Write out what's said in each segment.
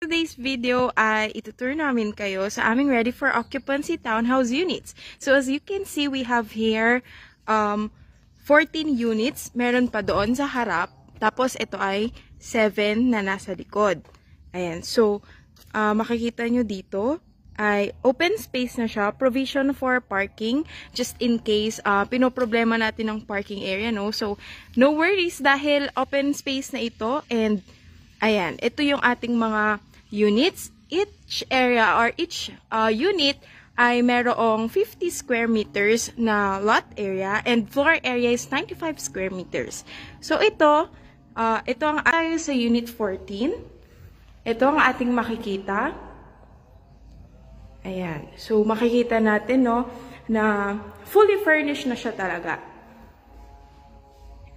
today's video ay itutur namin kayo sa aming ready for occupancy townhouse units. So as you can see, we have here 14 units. Meron pa doon sa harap. Tapos ito ay 7 na nasa likod. Ayan. So makikita nyo dito ay open space na siya. Provision for parking just in case pinoproblema natin ang parking area. No? So no worries dahil open space na ito. And ayan, ito yung ating mga units. Each area or each unit ay merong 50 square meters na lot area and floor area is 95 square meters. So ito ang tayo sa unit 14. Ito ang ating makikita. Ayan. So makikita natin no na fully furnished na siya talaga.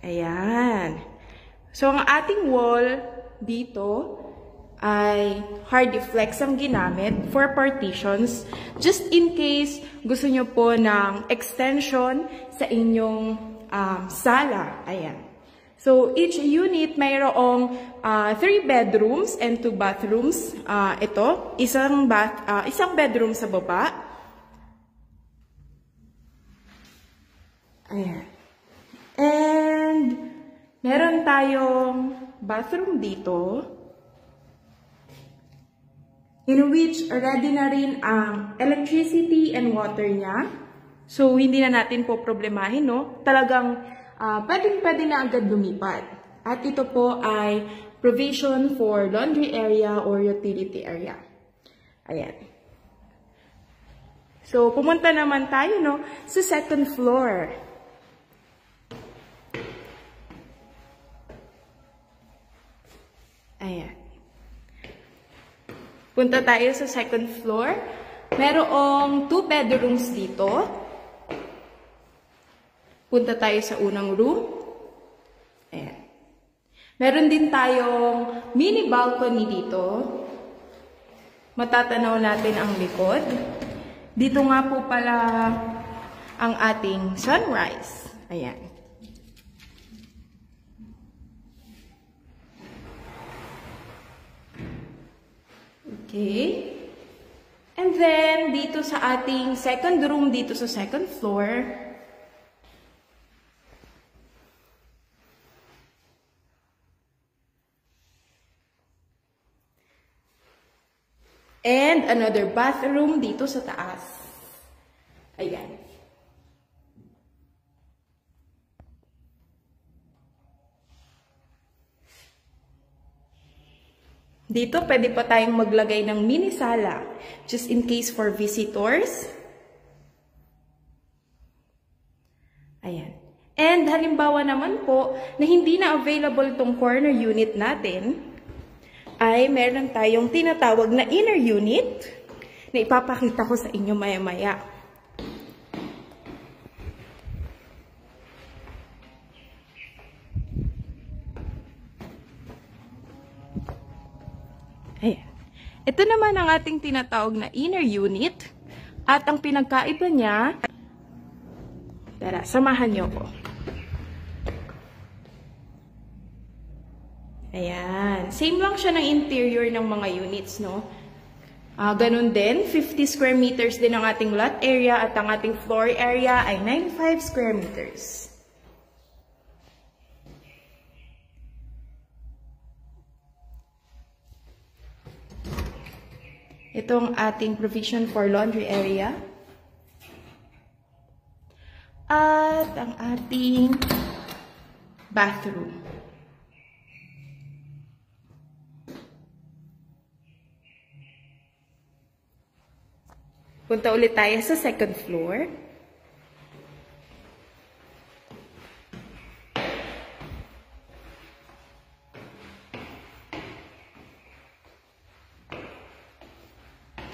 Ayan. So ang ating wall dito ay hard flex ang ginamit for partitions just in case gusto nyo po ng extension sa inyong sala. Ayan. So each unit mayroong 3 bedrooms and 2 bathrooms. Ito, isang bedroom sa baba. Ayan. And meron tayong bathroom dito, in which ready na rin ang electricity and water niya. So, hindi na natin po problemahin, no? Talagang pwede na agad lumipat. At ito po ay provision for laundry area or utility area. Ayan. So, pumunta naman tayo, no, sa second floor. Ayan. Punta tayo sa second floor. Merong 2 bedrooms dito. Punta tayo sa unang room. Ayan. Meron din tayong mini balcony dito. Matatanaw natin ang likod. Dito nga po pala ang ating sunrise. Ayan. Okay. And then, dito sa ating second room, dito sa second floor, and another bathroom dito sa taas. Ayan. Dito, pwede pa tayong maglagay ng mini sala, just in case for visitors. Ayan. And halimbawa naman po, na hindi na available tong corner unit natin, ay meron tayong tinatawag na inner unit, na ipapakita ko sa inyo maya-maya. Ayan. Ito naman ang ating tinatawag na inner unit. At ang pinagkaiba niya, tara, samahan niyo ko. Ayan. Same lang siya ng interior ng mga units, no? Ganun din, 50 square meters din ang ating lot area at ang ating floor area ay 95 square meters. Itong ating provision for laundry area. At ang ating bathroom. Punta ulit tayo sa second floor.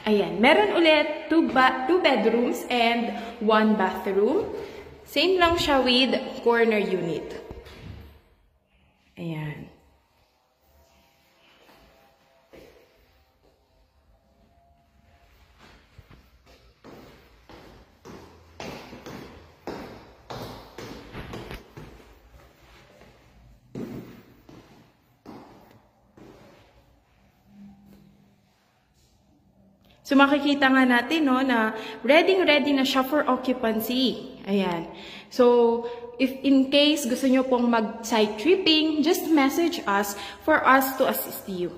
Ayan, meron ulit 2 bedrooms and 1 bathroom. Same lang siya with corner unit. Ayan. So makikita nga natin no, na ready na siya for occupancy. Ayan. So, if in case gusto nyo pong mag-site tripping, just message us for us to assist you.